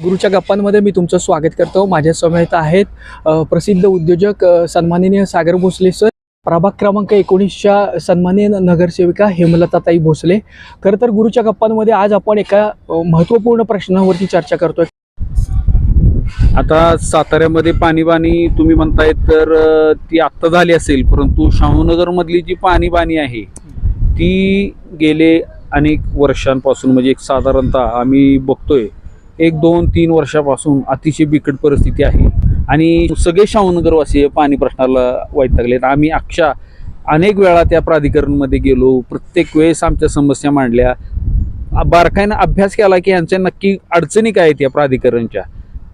गुरुच्या गप्पांमध्ये मी तुमचं स्वागत करतो। माझ्या समेत आहेत प्रसिद्ध उद्योजक सन्माननीय सागर भोसले सर, प्रभाग क्रमांक 19च्या सन्माननीय नगरसेविका हेमलताताई भोसले। खरं तर गुरुच्या गप्पांमध्ये आज आपण एका महत्त्वपूर्ण प्रश्नावरती चर्चा करतोय। आता साताऱ्यामध्ये पाणीबाणी तुम्ही म्हणताय तर ती आत्ता झाली असेल, परंतु शाहूनगर मधली जी पाणीबाणी आहे ती गेले अनेक वर्षांपासून म्हणजे एक साधारणतः आम्ही बघतोय 1-2-3 वर्षापासून अतिशय बिकट परिस्थिती आहे आणि सगळे शाहूनगरवासी पाणी प्रश्नाला वैतागलेत। आम्ही अनेक वेळा त्या प्राधिकरणमध्ये गेलो, प्रत्येक वेळेस आमच्या समस्या मांडल्या, बारकाईनं अभ्यास केला की यांच्या नक्की अडचणी काय आहेत, या प्राधिकरणच्या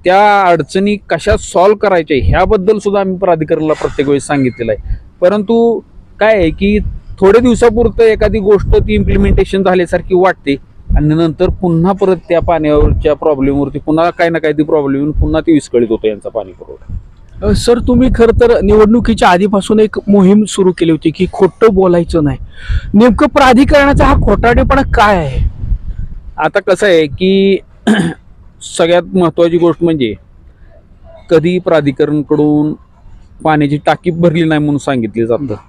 त्या अडचणी कशा सॉल्व्ह करायच्या ह्याबद्दल सुद्धा आम्ही प्राधिकरणला प्रत्येक वेळेस सांगितलेलं आहे। परंतु काय आहे की थोड्या दिवसापुरतं एखादी गोष्ट ती इम्प्लिमेंटेशन झाल्यासारखी वाटते आणि नंतर पुन्हा परत त्या पाण्यावरच्या प्रॉब्लेमवरती पुन्हा काही ना काही प्रॉब्लेम येऊन पुन्हा ती विस्कळीत होतो यांचा पाणी पुरवठा। सर, तुम्ही खरं तर निवडणुकीच्या आधीपासून एक मोहीम सुरू केली होती की खोटं बोलायचं नाही। नेमकं प्राधिकरणाचा हा खोटारडेपणा काय आहे? आता कसं आहे की सगळ्यात महत्त्वाची गोष्ट म्हणजे कधी प्राधिकरणकडून पाण्याची टाकी भरली नाही म्हणून सांगितले जातं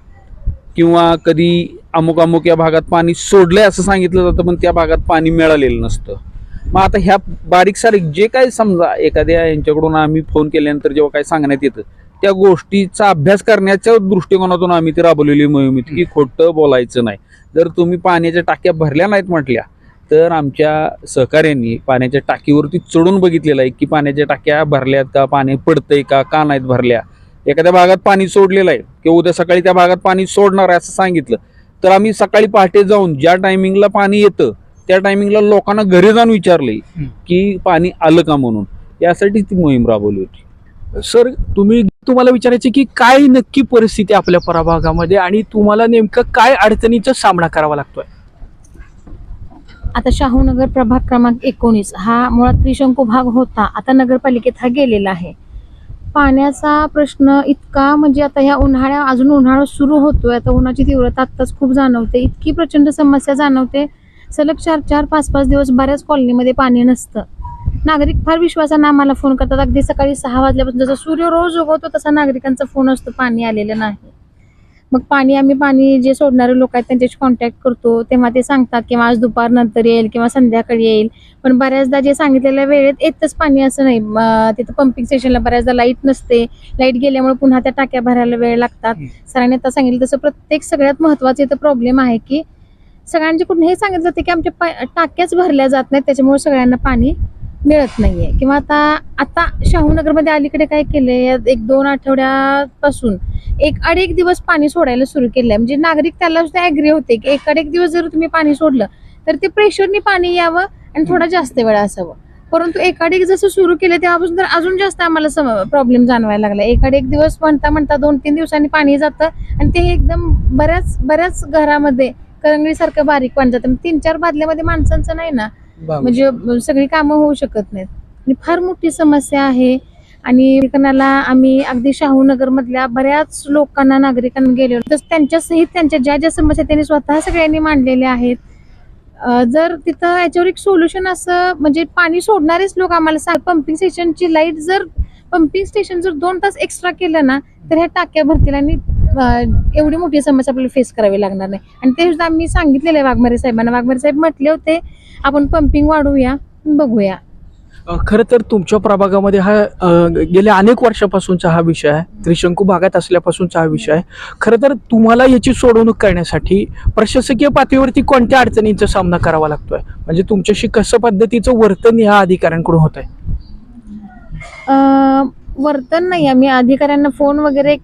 किंवा कधी अमुक या भागात पाणी सोडलंय असं सांगितलं जातं, पण त्या भागात पाणी मिळालेलं नसतं। मग आता ह्या बारीक सारीक जे काही समजा एखाद्या यांच्याकडून आम्ही फोन केल्यानंतर जेव्हा काही सांगण्यात येतं त्या गोष्टीचा अभ्यास करण्याच्या दृष्टिकोनातून आम्ही ती राबवलेली मोहीम होती की खोटं बोलायचं नाही। जर तुम्ही पाण्याच्या टाक्या भरल्या नाहीत म्हटल्या तर आमच्या सहकार्यांनी पाण्याच्या टाकीवरती चढून बघितलेलं आहे की पाण्याच्या टाक्या भरल्यात का, पाणी पडतंय का नाहीत भरल्या। एखाद्या भागात पाणी सोडलेलं आहे किंवा उद्या सकाळी त्या भागात पाणी सोडणार आहे असं सांगितलं तर आम्ही सकाळी पहाटे जाऊन ज्या टायमिंगला पाणी येतं त्या टायमिंगला लोकांना घरी जाऊन विचारले की पाणी आलं का म्हणून, यासाठी ती मोहीम राबवली होती। सर, तुम्हाला विचारायचे की काय नक्की परिस्थिती आपल्या प्रभागामध्ये आणि तुम्हाला नेमकं काय अडचणीचा सामना करावा लागतोय? आता शाहूनगर प्रभाग क्रमांक 19 हा मुळात त्रिशंकू भाग होता, आता नगरपालिकेत हा गेलेला आहे। पाण्याचा प्रश्न इतका म्हणजे आता ह्या अजून उन्हाळा सुरू होतोय, आता उन्हाची तीव्रता आत्ताच खूप जाणवते, इतकी प्रचंड समस्या जाणवते। सलग 4-5 दिवस बऱ्याच कॉलनीमध्ये पाणी नसतं। नागरिक फार विश्वासानं आम्हाला फोन करतात, अगदी सकाळी 6 वाजल्यापासून जसं सूर्य रोज उगवतो तसा नागरिकांचा फोन असतो, पाणी आलेलं नाही। मग पाणी जे सोडणारे लोक आहेत त्यांच्याशी कॉन्टॅक्ट करतो, तेव्हा ते सांगतात की आज दुपार नंतर येईल किंवा संध्याकाळी येईल, पण बऱ्याचदा जे सांगितलेल्या वेळेत येतच पाणी असं नाही। तिथं पंपिंग स्टेशनला बऱ्याचदा लाईट नसते, लाईट गेल्यामुळे पुन्हा त्या टाक्या भरायला वेळ लागतात। सरांनी आता सांगितलं तसं सगळ्यात महत्वाचं इथं प्रॉब्लेम आहे की सगळ्यांच्याकडून हे सांगितलं जाते की आमच्या टाक्याच भरल्या जात नाहीत, त्याच्यामुळे सगळ्यांना पाणी मिळत नाहीये। किंवा आता शाहूनगरमध्ये अलीकडे काय केलंय, 1-2 आठवड्यापासून एक दिवस पाणी सोडायला सुरू केलंय। म्हणजे नागरिक त्याला सुद्धा ऍग्री होते की एक दिवस जर तुम्ही पाणी सोडलं तर ते प्रेशरनी पाणी यावं आणि थोडा जास्त वेळ असावं। परंतु एक जसं सुरू केलं तेव्हापासून तर अजून जास्त आम्हाला प्रॉब्लेम जाणवायला लागला। एक दिवस म्हणता 2-3 दिवसांनी पाणी जातं आणि ते एकदम बऱ्याच घरामध्ये करंगळीसारखं बारीक पाणी जातं। 3-4 बादल्यामध्ये माणसांचं नाही ना, म्हणजे सगळी कामं होऊ शकत नाहीत आणि फार मोठी समस्या आहे। आणि आम्ही अगदी शाहूनगर मधल्या बऱ्याच लोकांना, नागरिकांना गेलो तर त्यांच्या सहित त्यांच्या ज्या समस्या त्यांनी स्वतः सगळ्यांनी मांडलेल्या आहेत। जर तिथं याच्यावर एक सोल्युशन असं म्हणजे पाणी सोडणारेच लोक आम्हाला पंपिंग स्टेशनची लाईट पंपिंग स्टेशन जर 2 तास एक्स्ट्रा केलं ना तर ह्या टाक्या भरतील आणि एवढी मोठी समस्या आपल्याला फेस करावी लागणार नाही। आणि ते सुद्धा आम्ही सांगितलेलं आहे वाघमारे साहेबांना। वाघमारे साहेब म्हटले होते आपण पंपिंग वाढवूया, बघूया। खरं तर तुमच्या प्रभागामध्ये हा गेल्या अनेक वर्षापासूनचा हा विषय आहे, त्रिशंकू भागात असल्यापासूनचा हा विषय आहे। खरं तर तुम्हाला याची सोडवणूक करण्यासाठी प्रशासकीय पातळीवरती कोणत्या अडचणींचा सामना करावा लागतोय, म्हणजे तुमच्याशी कसं पद्धतीचं वर्तन ह्या अधिकाऱ्यांकडून होत आहे? वर्तन नाही, आम्ही अधिकाऱ्यांना फोन वगैरे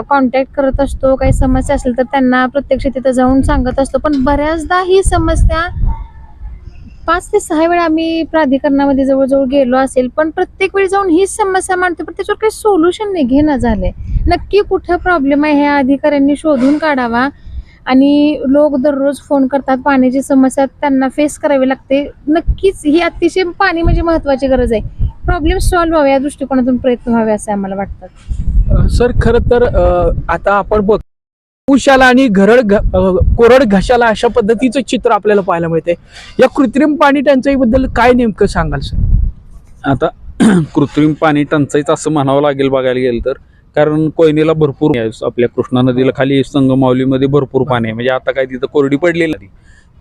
कॉन्टॅक्ट करत असतो, काही समस्या असेल तर त्यांना प्रत्यक्ष तिथं जाऊन सांगत असतो। पण बऱ्याचदा ही समस्या 5 ते 6 वेळा आम्ही प्राधिकरणामध्ये जवळजवळ गेलो असेल, पण प्रत्येक वेळी जाऊन हीच समस्या मांडतो, पण त्याच्यावर काही सोल्युशन निघेना झालंय। नक्की कुठं प्रॉब्लेम आहे ह्या अधिकाऱ्यांनी शोधून काढावा। आणि लोक दररोज फोन करतात, पाण्याची समस्या त्यांना फेस करावी लागते। नक्कीच ही अतिशय पाणी म्हणजे महत्वाची गरज आहे, प्रॉब्लेम सॉल्व्ह व्हावे या दृष्टिकोनातून प्रयत्न व्हावे असं आम्हाला वाटतं। सर, खरं तर आता आपण बघ उशाला आणि कोरड घशाला अशा पद्धतीचं चित्र आपल्याला पाहायला मिळते। या कृत्रिम पाणी टंचाईबद्दल काय नेमकं सांगाल सर? आता कृत्रिम पाणी टंचाईच असं म्हणावं लागेल बघायला गेलं तर, कारण कोयनेला भरपूर आहे. आपल्या कृष्णा नदीला खाली संगमावलीमध्ये भरपूर पाणी आहे. म्हणजे आता काय तिथं कोरडी पडलेली नाही.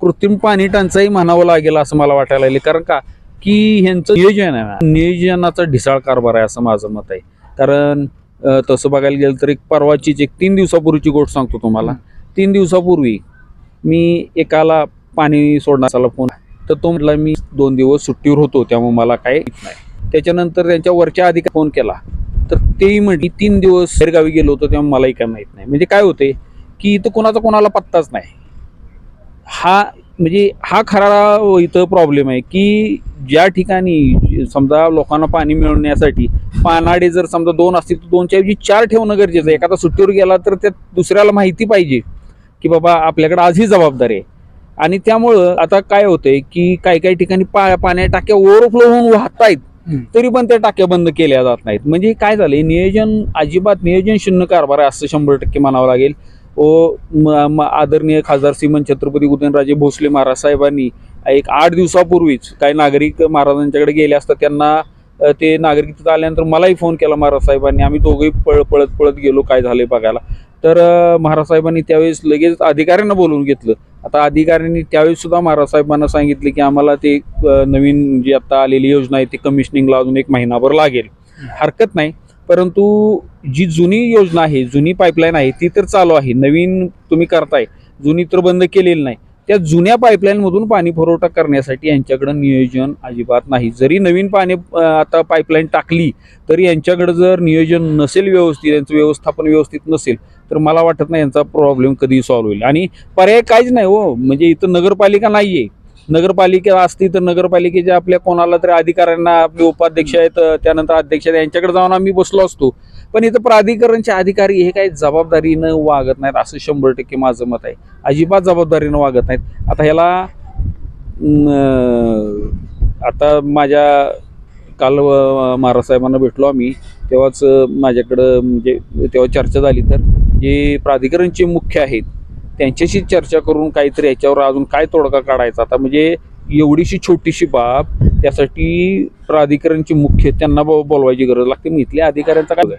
कृत्रिम पाणी टंचाई म्हणावं लागेल असं मला वाटायला लागले. कारण का की ह्यांचं नियोजन आहे, नियोजनाचा ढिसाळ कारभार आहे असं माझं मत आहे. कारण तसं बघायला गेलं तर एक परवाचीच 3 दिवसापूर्वीची गोष्ट सांगतो तुम्हाला. 3 दिवसापूर्वी मी एकाला पाणी सोडण्याचा फोन, तर तो म्हटला मी 2 दिवस सुट्टीवर होतो त्यामुळे मला काय नाही. त्याच्यानंतर त्यांच्या वरच्या अधिकारी फोन केला तर तेही म्हटली 3 दिवस बाहेरगावी गेलो होतो तेव्हा मलाही काय माहित नाही. म्हणजे काय होते की इथं कोणाचा कोणाला पत्ताच नाही. हा खरा इथं प्रॉब्लेम आहे की ज्या ठिकाणी समजा लोकांना पाणी मिळवण्यासाठी पानाडे जर समजा 2 असतील तर 2च्या ऐवजी 4 ठेवणं गरजेचं आहे. एखादा सुट्टीवर गेला तर त्या दुसऱ्याला माहिती पाहिजे की बाबा आपल्याकडे आज ही जबाबदारी आहे. आणि त्यामुळं आता काय होतंय की काही ठिकाणी पाण्या टाक्या ओव्हरफ्लो होऊन वाहत आहेत तरी पण त्या टाक्या बंद केल्या जात नाहीत. म्हणजे काय झालंय, नियोजन शून्य कारभार आहे असं 100% म्हणावं लागेल. आदरणीय खासदार श्रीमंत छत्रपती उदयनराजे भोसले महाराज साहेबांनी एक 8 दिवसापूर्वीच काही नागरिक महाराजांच्याकडे गेले असता, त्यांना ते नागरिक तिथं आल्यानंतर मलाही फोन केला महाराज साहेबांनी. आम्ही दोघंही पळत गेलो काय झालंय बघायला. तर महाराज साहेबांनी त्यावेळेस लगेच अधिकाऱ्यांना बोलवून घेतलं. आता अधिकाऱ्यांनी त्यावेळेस सुद्धा महाराज साहेबांना सांगितले की आम्हाला ते नवीन जी आता आलेली योजना आहे ती कमिशनिंगला अजून 1 महिनाभर लागेल, हरकत नाही. परंतु जी जुनी योजना आहे, जुनी पाईपलाईन आहे ती तर चालू आहे. नवीन तुम्ही करताय, जुनी तर बंद केलेली नाही. त्या जुन्या पाईपलाईनमधून पाणी पुरवठा करण्यासाठी यांच्याकडे नियोजन अजिबात नाही. जरी नवीन पाणी आता पाईपलाईन टाकली तरी यांच्याकडे जर नियोजन नसेल व्यवस्थित, यांचं व्यवस्थापन व्यवस्थित नसेल तर मला वाटत नाही यांचा प्रॉब्लेम कधी सॉल्व्ह होईल. आणि पर्याय काहीच नाही हो. म्हणजे इथं नगरपालिका नाहीये. नगरपालिका असती तर नगरपालिकेच्या आपल्या कोणाला तरी अधिकाऱ्यांना, आपले उपाध्यक्ष आहेत त्यानंतर अध्यक्ष आहेत यांच्याकडे जाऊन आम्ही बसलो असतो. पण इथं प्राधिकरणचे अधिकारी हे काही जबाबदारीनं वागत नाहीत असं 100% माझं मत आहे. अजिबात जबाबदारीनं वागत नाहीत. आता ह्याला आता माझ्या काल महाराज साहेबांना भेटलो आम्ही, तेव्हाच माझ्याकडं म्हणजे तेव्हा चर्चा झाली. तर जे प्राधिकरणचे मुख्य आहेत त्यांच्याशी चर्चा करून काहीतरी याच्यावर अजून काय तोडगा काढायचा. आता म्हणजे एवढीशी छोटीशी बाब, त्यासाठी प्राधिकरणचे मुख्य त्यांना बोलवायची गरज लागते. मग इथल्या अधिकाऱ्यांचा काय?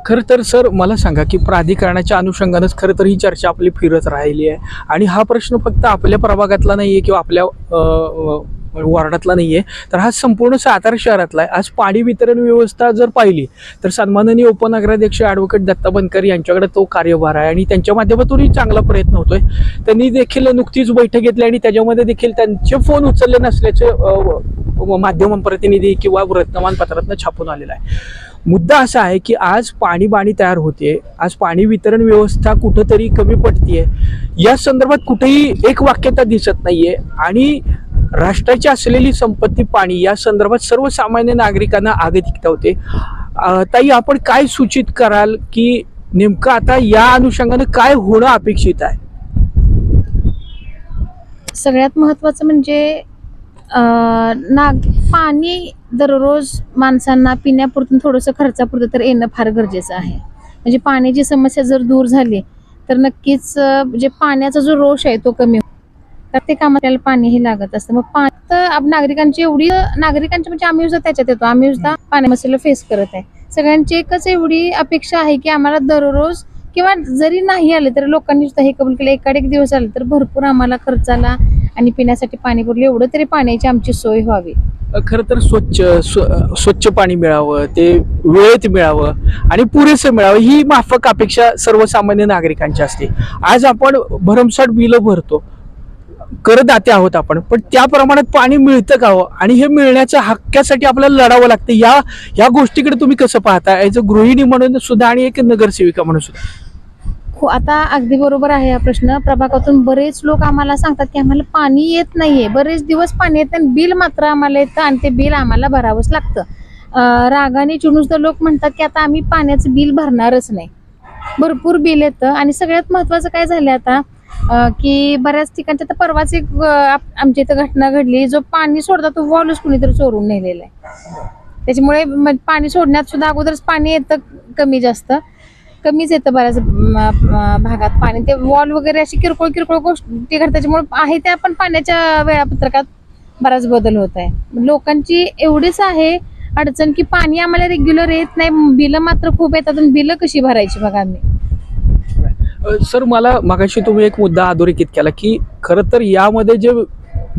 खरं तर सर मला सांगा की प्राधिकरणाच्या अनुषंगानेच खरं तर ही चर्चा आपली फिरत राहिली आहे. आणि हा प्रश्न फक्त आपल्या प्रभागातला नाही आहे किंवा आपल्या वॉर्डातला नाही आहे, तर हा संपूर्ण सातारा शहरातला आहे. आज पाणी वितरण व्यवस्था जर पाहिली तर सन्माननीय उपनगराध्यक्ष ॲडव्होकेट दत्ता बनकर यांच्याकडे तो कार्यभार आहे आणि त्यांच्या माध्यमातूनही चांगला प्रयत्न होतोय. त्यांनी देखील नुकतीच बैठक घेतली आणि त्याच्यामध्ये देखील त्यांचे फोन उचलले नसल्याचे माध्यम प्रतिनिधी किंवा वर्तमानपत्रातनं छापून आलेला आहे. मुद्दा असा आहे की आज पाणी तयार होते, आज पाणी वितरण व्यवस्था कुठंतरी कमी पडतीये, या संदर्भात कुठेही एक वाक्यता दिसत नाहीये. आणि राष्ट्राची असलेली संपत्ती पाणी या संदर्भात सर्वसामान्य नागरिकांना आगतिकता होते. ताई, आपण काय सूचित कराल की नेमकं आता या अनुषंगाने काय होणं अपेक्षित आहे? सगळ्यात महत्त्वाचं म्हणजे पाणी दररोज माणसांना पिण्यापुरतं थोडंसं खर्चापुरतं तर येणं फार गरजेचं आहे. म्हणजे पाण्याची समस्या जर दूर झाली तर नक्कीच जे पाण्याचा जो रोष आहे तो कमी होईल. प्रत्येक कामाला पाणी हे लागत असतं. मग पाणी तर नागरिकांची म्हणजे आम्ही सुद्धा त्याच्यात येतो, आम्ही सुद्धा पाणी मसला फेस करत आहे. सगळ्यांची एकच एवढी अपेक्षा आहे की आम्हाला दररोज किंवा जरी नाही आले तरी लोकांनी सुद्धा हे कबूल केलं, एकाड एक दिवस आले तर भरपूर आम्हाला खर्चाला आणि पिण्यासाठी पाणी पुरलं, एवढं तरी पाण्याची आमची सोय व्हावी. खरं तर स्वच्छ पाणी मिळावं, ते वेळेत मिळावं आणि पुरेसं मिळावं ही माफक अपेक्षा सर्वसामान्य नागरिकांची असते. आज आपण भरमसाठ बिलं भरतो, करदाते आहोत आपण, पण त्या प्रमाणात पाणी मिळतं का हो? आणि हे मिळण्याच्या हक्कासाठी आपल्याला लढावं लागतं. या गोष्टीकडे तुम्ही कसं पाहता, ॲज अ गृहिणी म्हणून सुद्धा आणि एक नगरसेविका म्हणून सुद्धा? हो, आता अगदी बरोबर आहे हा प्रश्न. प्रभागातून बरेच लोक आम्हाला सांगतात की आम्हाला पाणी येत नाहीये, बरेच दिवस पाणी येतं आणि बिल मात्र आम्हाला येतं आणि ते बिल आम्हाला भरावंच लागतं. रागाने चिडून सुद्धा लोक म्हणतात की आता आम्ही पाण्याचं बिल भरणारच नाही. भरपूर बिल येतं. आणि सगळ्यात महत्त्वाचं काय झालं आता की बऱ्याच ठिकाणी आता परवाच एक आमच्या इथं घटना घडली, जो पाणी सोडता तो वॉलच कुणीतरी चोरून नेलेला आहे. त्याच्यामुळे पाणी सोडण्यात सुद्धा अगोदरच पाणी येतं कमीच येतं बऱ्याच भागात पाणी. ते वॉल वगैरे अशी किरकोळ गोष्टी घडतात, त्याच्यामुळे आहे त्या पण पाण्याच्या वेळापत्रकात बराच बदल होत आहे. लोकांची एवढीच आहे अडचण की पाणी आम्हाला रेग्युलर येत नाही, बिलं मात्र खूप येतात आणि बिलं कशी भरायची बघा आम्ही. सर मला मागाशी तुम्ही एक मुद्दा अधोरेखित केला की खरं तर यामध्ये जे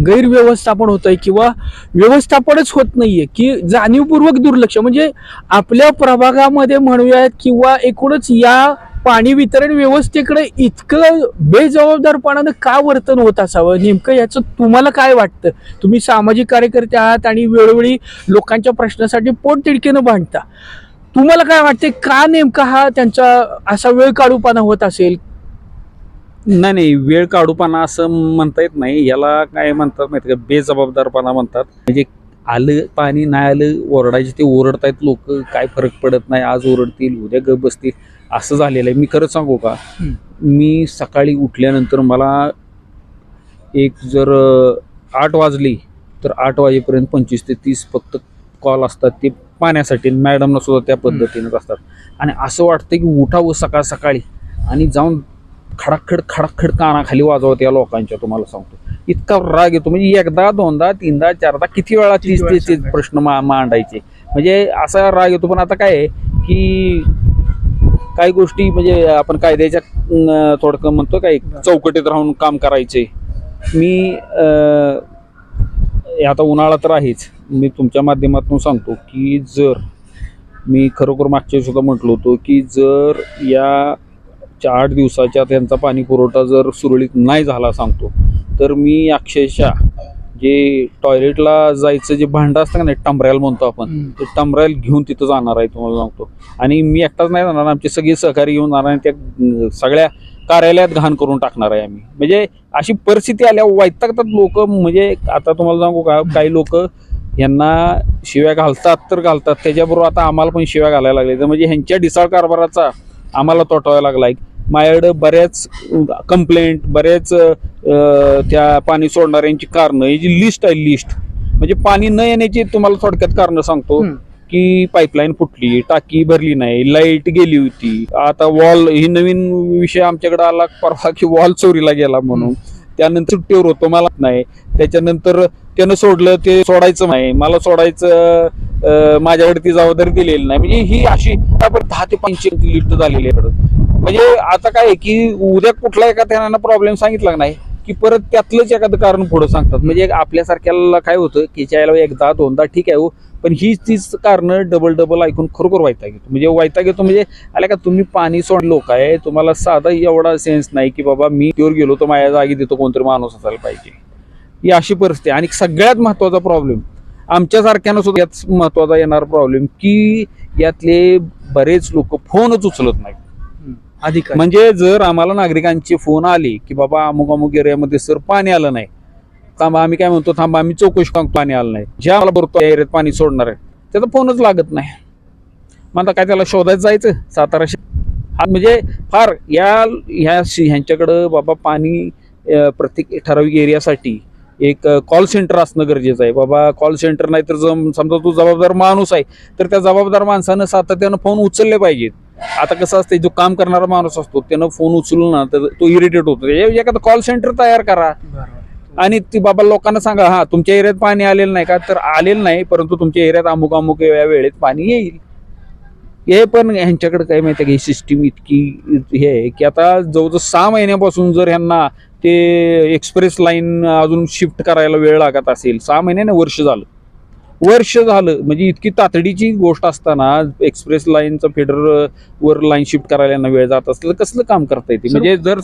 गैरव्यवस्थापन होत आहे किंवा व्यवस्थापनच होत नाहीये की जाणीवपूर्वक दुर्लक्ष, म्हणजे आपल्या प्रभागामध्ये म्हणूयात किंवा एकूणच या पाणी वितरण व्यवस्थेकडे इतकं बेजबाबदारपणानं का वर्तन होत असावं, नेमकं याचं तुम्हाला काय वाटतं? तुम्ही सामाजिक कार्यकर्ते आहात आणि वेळोवेळी लोकांच्या प्रश्नासाठी पोटतिडकीनं भांडता. तुम्हाला काय वाटते का नेमका हा त्यांचा असा वेळ काढूपणा होत असेल? नाही, वेळ काढूपणा असं म्हणता येत नाही. याला काय म्हणतात माहिती का, बेजबाबदारपणा म्हणतात. म्हणजे आलं पाणी नाही आलं ओरडायचे ते ओरडतायत लोक, काय फरक पडत नाही, आज ओरडतील उद्या गप बसतील, असं झालेलं आहे. मी खरं सांगू का, मी सकाळी उठल्यानंतर मला जर 8 वाजली तर 8 वाजेपर्यंत 25 ते 30 फक्त कॉल असतात, ते पाण्यासाठी. मॅडमना सुद्धा त्या पद्धतीनेच असतात. आणि असं वाटतं की उठावं सकाळ सकाळी आणि जाऊन खडाखड खडाखड कानाखाली वाजवत या लोकांच्या. तुम्हाला सांगतो इतका राग येतो, म्हणजे एकदा दोनदा तीनदा चारदा किती वेळा तीच प्रश्न मांडायचे, म्हणजे असा राग येतो. पण आता काय आहे की काही गोष्टी म्हणजे आपण कायद्याच्या थोडकं म्हणतो काय चौकटीत राहून काम करायचे. मी आता उन्हाळा तर आहेच, मी तुमच्या माध्यमातून सांगतो की जर मी खरोखर मागच्या सुद्धा म्हटलो होतो की जर या 8 दिवसाच्या त्यांचा पाणी पुरवठा जर सुरळीत नाही झाला सांगतो तर मी अक्षरशः जे टॉयलेटला जायचं जे भांडं असतं का नाही, टमऱ्याल म्हणतो आपण, ते टमऱ्याल घेऊन तिथं जाणार आहे तुम्हाला सांगतो. आणि मी एकटाच नाही जाणार, आमचे सगळे सहकारी घेऊन जाणार आणि त्या सगळ्या कार्यालयात घाण करून टाकणार आहे आम्ही. म्हणजे अशी परिस्थिती आल्या वैतागतात लोक. म्हणजे आता तुम्हाला सांगू का, काही लोक यांना शिव्या घालतात तर घालतात, त्याच्याबरोबर आता आम्हाला पण शिव्या घालायला लागले. तर म्हणजे ह्यांच्या ढिसाळ कारभाराचा आम्हाला तोटावा लागलाय. माझ्याकडं बऱ्याच कंप्लेंट, बऱ्याच त्या पाणी सोडणाऱ्यांची कारणं, ही जी लिस्ट आहे, लिस्ट म्हणजे पाणी न येण्याची तुम्हाला थोडक्यात कारणं सांगतो की पाईपलाईन फुटली, टाकी भरली नाही, लाईट गेली होती. आता वॉल ही नवीन विषय आमच्याकडे आला परवा की वॉल चोरीला गेला म्हणून. त्यानंतर सुट्टीवर होतो मला नाही, त्याच्यानंतर त्यानं सोडलं, ते सोडायचं नाही, मला सोडायचं माझ्याकडे ती जबाबदारी दिलेली नाही. म्हणजे ही अशी 10 ते 5 लिस्ट झालेली आहे. म्हणजे आता काय की उद्या कुठला एका त्यांना प्रॉब्लेम सांगितला नाही की परत त्यातलंच एखादं कारण पुढे सांगतात. म्हणजे आपल्यासारख्याला काय होतं की यायला एकदा दोनदा ठीक आहे हो, पण तीच कारणं डबल ऐकून खरोखर वैताग येतो. म्हणजे वैताग येतो म्हणजे आल्या का तुम्ही पाणी सोड लोक आहे, तुम्हाला साधा एवढा सेन्स नाही की बाबा मी प्युअर गेलो तर माझ्या जागी देतो कोणतरी माणूस असायला पाहिजे. ही अशी परिस्थिती. आणि सगळ्यात महत्वाचा प्रॉब्लेम आमच्यासारख्यानं सुद्धा यात महत्वाचा येणार प्रॉब्लेम की यातले बरेच लोक फोनच उचलत नाहीत. अधिकार म्हणजे जर आम्हाला नागरिकांचे फोन आले की बाबा अमुक अमुक एरियामध्ये सर पाणी आलं नाही, थांबा आम्ही काय म्हणतो, थांबा आम्ही चौकशी सांगतो पाणी आलं नाही, ज्या मला बरोबर एरियात पाणी सोडणार आहे त्याचा फोनच लागत नाही. मग आता काय त्याला शोधायचं जायचं सातारा. म्हणजे फार ह्यांच्याकडं बाबा पाणी प्रत्येक ठराविक एरियासाठी एक कॉल सेंटर असणं गरजेचं आहे. बाबा कॉल सेंटर नाही तर समजा तू जबाबदार माणूस आहे तर त्या जबाबदार माणसानं सातत्यानं फोन उचलले पाहिजेत. आता कसं असतं, जो काम करणारा माणूस असतो त्यानं फोन उचलून ना तर तो इरिटेट होतो. एखादं कॉल सेंटर तयार करा आणि ती बाबा लोकांना सांगा, हा तुमच्या एरियात पाणी आलेलं नाही का, तर आलेलं नाही परंतु तुमच्या एरियात अमुक अमुक या वेळेत पाणी येईल. हे पण ह्यांच्याकडे काय माहिती आहे की ही सिस्टीम इतकी हे आहे की आता जवळजवळ 6 महिन्यापासून जर ह्यांना ते एक्सप्रेस लाईन अजून शिफ्ट करायला वेळ लागत असेल, 6 महिन्याने वर्ष झालं म्हणजे इतकी तातडीची गोष्ट असताना एक्सप्रेस लाईनचा फेडर वर लाईन शिफ्ट करायला वेळ जात असलं कसलं काम करता येते. म्हणजे जर